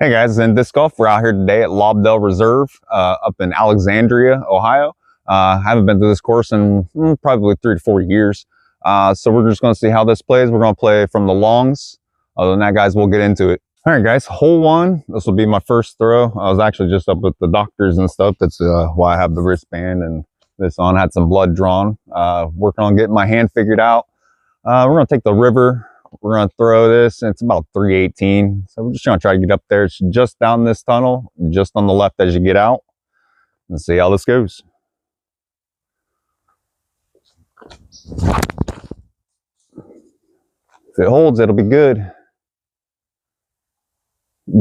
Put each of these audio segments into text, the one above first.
Hey guys, in disc golf, we're out here today at Lobdell Reserve up in Alexandria, Ohio. Haven't been to this course in probably 3 to 4 years. So we're just going to see how this plays. We're going to play from the longs. Other than that, guys, we'll get into it. All right, guys, hole one. This will be my first throw. I was actually just up with the doctors and stuff. That's why I have the wristband and this on. I had some blood drawn. Working on getting my hand figured out. We're going to take the river. We're going to throw this, and it's about 318. So we're just going to try to get up there. It's just down this tunnel, just on the left as you get out. Let's see how this goes. If it holds, it'll be good.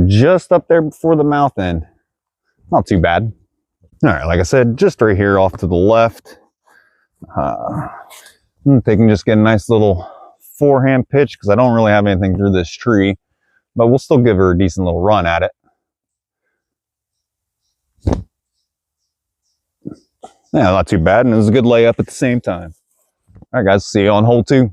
Just up there before the mouth end. Not too bad. All right, like I said, just right here off to the left. They can just get a nice little forehand pitch because I don't really have anything through this tree, but we'll still give her a decent little run at it. Yeah, not too bad, and it was a good layup at the same time. All right, guys, see you on hole two.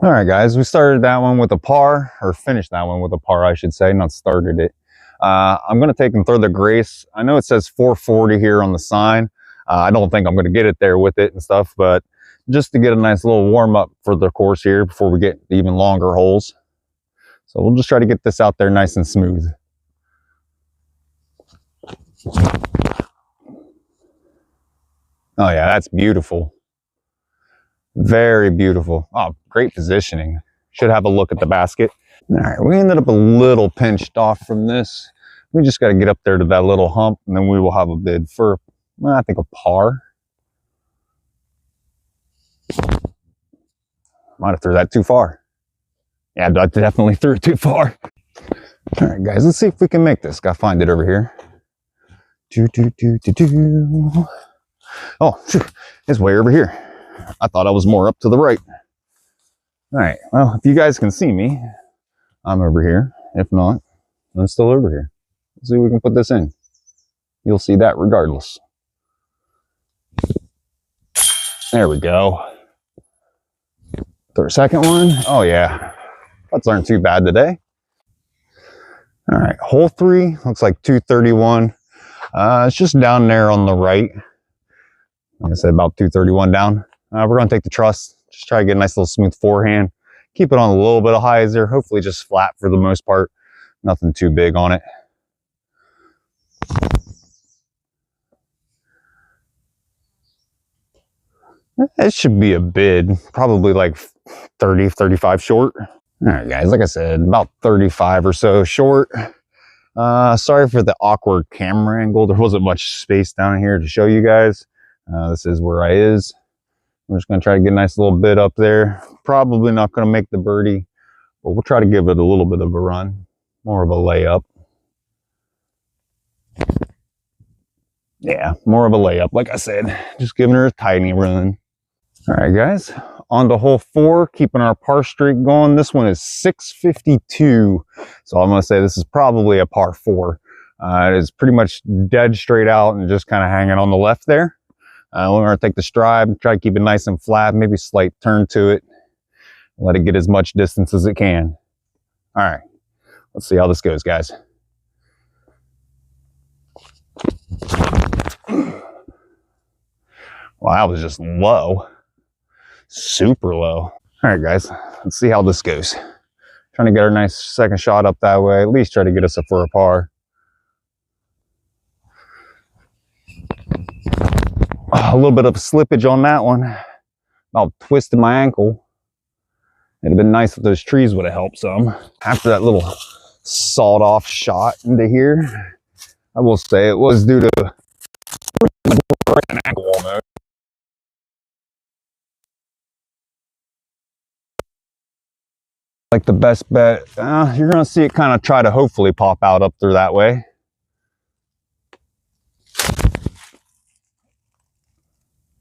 All right, guys, we started that one with a par, or finished that one with a par, I should say, not started it. I'm going to take and throw the Grace. I know it says 440 here on the sign. I don't think I'm going to get it there with it and stuff, but just to get a nice little warm up for the course here before we get even longer holes. So we'll just try to get this out there nice and smooth. Oh yeah, that's beautiful. Very beautiful. Oh, great positioning. Should have a look at the basket. All right, we ended up a little pinched off from this. We just got to get up there to that little hump, and then we will have a bid for, well, I think a par. Might have threw that too far. Yeah, I definitely threw it too far. All right, guys, let's see if we can make this. Gotta find it over here. Oh, shoot. It's way over here. I thought I was more up to the right. All right, well, if you guys can see me, I'm over here. If not, I'm still over here. Let's see if we can put this in. You'll see that regardless. There we go. Third, second one. Oh yeah, putts aren't too bad today. All right, hole three looks like 231. It's just down there on the right. Like I said, about 231 down. We're gonna take the truss. Just try to get a nice little smooth forehand. Keep it on a little bit of hyzer. Hopefully just flat for the most part. Nothing too big on it. It should be a bid, probably like 30, 35 short. All right, guys, like I said, about 35 or so short. Sorry for the awkward camera angle. There wasn't much space down here to show you guys. This is where I is. I'm just going to try to get a nice little bit up there. Probably not going to make the birdie, but we'll try to give it a little bit of a run. More of a layup. Yeah, more of a layup, like I said. Just giving her a tiny run. All right, guys, on to hole four, keeping our par streak going. This one is 652, so I'm going to say this is probably a par four. It is pretty much dead straight out and just kind of hanging on the left there. We're going to take the stride, try to keep it nice and flat, maybe slight turn to it. Let it get as much distance as it can. All right, let's see how this goes, guys. Well, that was just low. Super low. All right, guys, let's see how this goes. Trying to get our nice second shot up that way, at least try to get us up for a par. A little bit of slippage on that one. About twisted my ankle. It'd have been nice if those trees would have helped some. After that little sawed off shot into here, I will say it was due to an ankle almost. Like the best bet, you're gonna see it kind of try to hopefully pop out up through that way.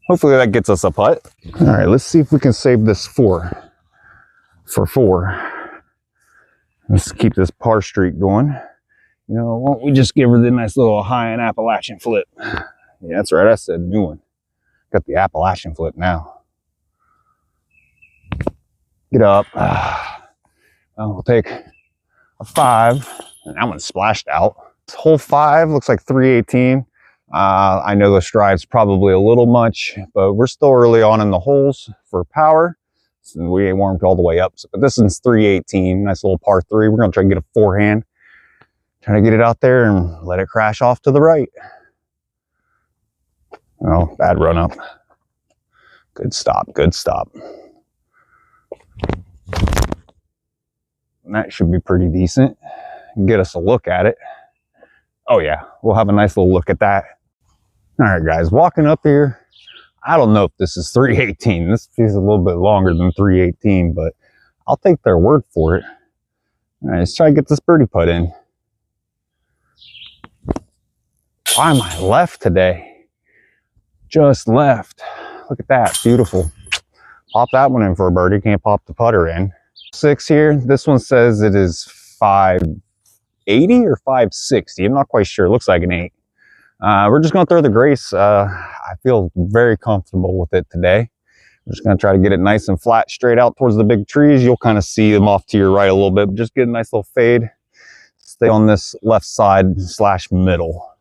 Hopefully that gets us a putt. All right, let's see if we can save this for four. Let's keep this par streak going. You know, why don't we just give her the nice little high and Appalachian flip? Yeah, that's right, I said new one. Got the Appalachian flip now. Get up. We'll take a 5 That one splashed out. Hole 5 looks like 318. I know the stride's probably a little much, but we're still early on in the holes for power. So we ain't warmed all the way up. But this one's 318, nice little par 3. We're gonna try to get a forehand. Trying to get it out there and let it crash off to the right. Oh, bad run up. Good stop, good stop. And that should be pretty decent. Get us a look at it. Oh yeah, we'll have a nice little look at that. All right, guys, walking up here. I don't know if this is 318. This feels a little bit longer than 318, but I'll take their word for it. All right, let's try to get this birdie putt in. Why am I left today? Just left. Look at that, beautiful. Pop that one in for a birdie. Can't pop the putter in. 6 here. This one says it is 580 or 560. I'm not quite sure. It looks like an 8. We're just going to throw the grace. I feel very comfortable with it today. We're just going to try to get it nice and flat, straight out towards the big trees. You'll kind of see them off to your right a little bit, but just get a nice little fade. Stay on this left side / middle.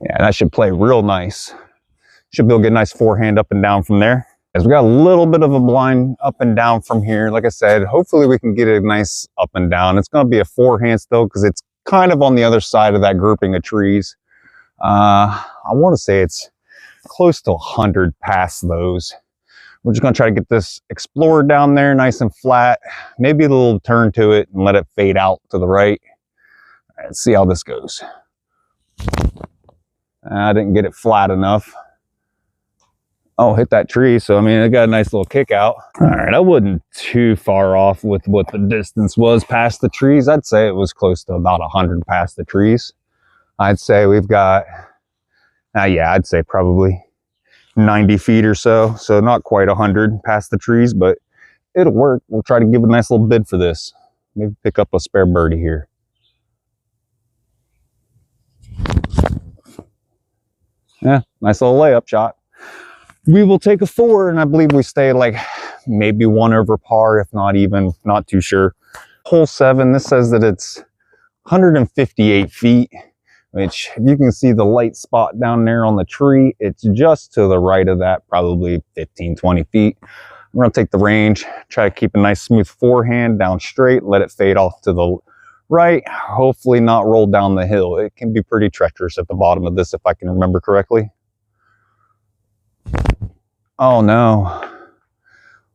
Yeah, that should play real nice. Should be able to get a nice forehand up and down from there. As we got a little bit of a blind up and down from here. Like I said, hopefully we can get a nice up and down. It's going to be a forehand still because it's kind of on the other side of that grouping of trees. I want to say it's close to 100 past those. We're just going to try to get this Explorer down there nice and flat. Maybe a little turn to it and let it fade out to the right. All right, let's see how this goes. I didn't get it flat enough. Oh, hit that tree. So, I mean, it got a nice little kick out. All right, I wasn't too far off with what the distance was past the trees. I'd say it was close to about 100 past the trees. I'd say we've got, yeah, I'd say probably 90 feet or so. So not quite 100 past the trees, but it'll work. We'll try to give a nice little bid for this. Maybe pick up a spare birdie here. Yeah, nice little layup shot. We will take a 4, and I believe we stay like maybe 1 over par, if not even, not too sure. Hole 7, this says that it's 158 feet, which if you can see the light spot down there on the tree, it's just to the right of that, probably 15, 20 feet. We're gonna take the range, try to keep a nice smooth forehand down straight, let it fade off to the right, hopefully not roll down the hill. It can be pretty treacherous at the bottom of this if I can remember correctly. Oh no.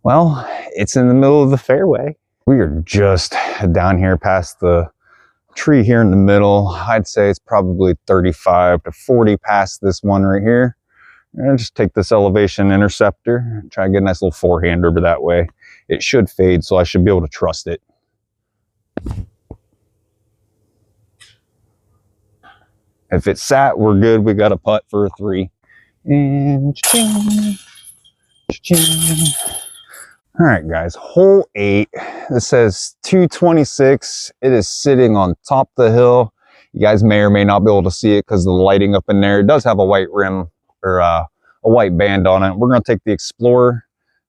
Well, it's in the middle of the fairway. We are just down here past the tree here in the middle. I'd say it's probably 35 to 40 past this one right here. And just take this elevation interceptor and try to get a nice little forehand over that way. It should fade, so I should be able to trust it. If it sat, we're good. We got a putt for a 3. And all right, guys, hole 8. This says 226. It is sitting on top of the hill. You guys may or may not be able to see it because of the lighting up in there. It does have a white rim or a white band on it. We're going to take the Explorer,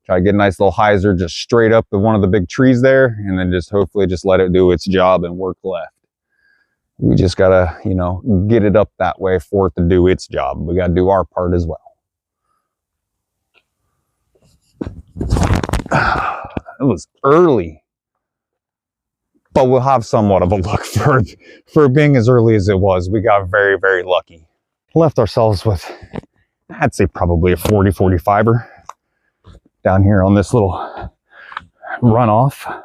try to get a nice little hyzer just straight up to one of the big trees there, and then just hopefully just let it do its job and work left. We just got to, you know, get it up that way for it to do its job. We got to do our part as well. It was early, but we'll have somewhat of a look for being as early as it was. We got very, very lucky. Left ourselves with, I'd say probably a 40, 45er down here on this little runoff.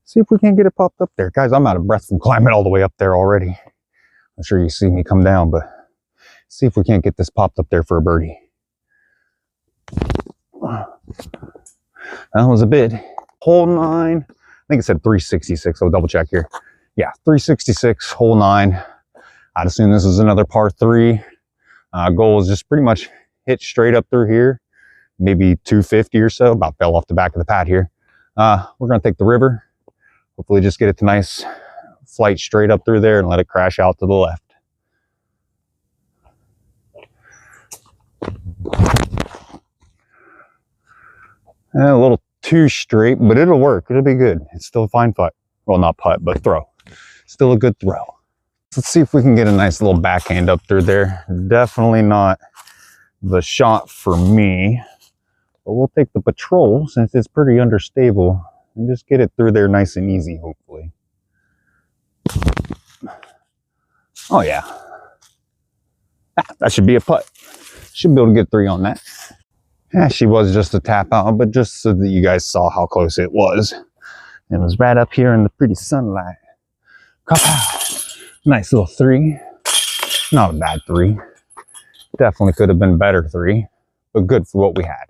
See if we can get it popped up there. Guys, I'm out of breath from climbing all the way up there already. I'm sure you see me come down, but see if we can't get this popped up there for a birdie. That was a bid. Hole 9, I think it said 366. I'll double check here. Yeah, 366, hole 9. I'd assume this is another par 3. Goal is just pretty much hit straight up through here. Maybe 250 or so, about fell off the back of the pad here. We're gonna take the river. Hopefully just get it to nice flight straight up through there and let it crash out to the left. And a little too straight, but it'll work. It'll be good. It's still a fine putt. Well, not putt, but throw. Still a good throw. Let's see if we can get a nice little backhand up through there. Definitely not the shot for me, but we'll take the patrol since it's pretty understable and just get it through there nice and easy, hopefully. Oh yeah, that should be a putt. Should be able to get 3 on that. Yeah, she was just a tap out, but just so that you guys saw how close it was. It was right up here in the pretty sunlight. Nice little 3. Not a bad 3. Definitely could have been better 3, but good for what we had.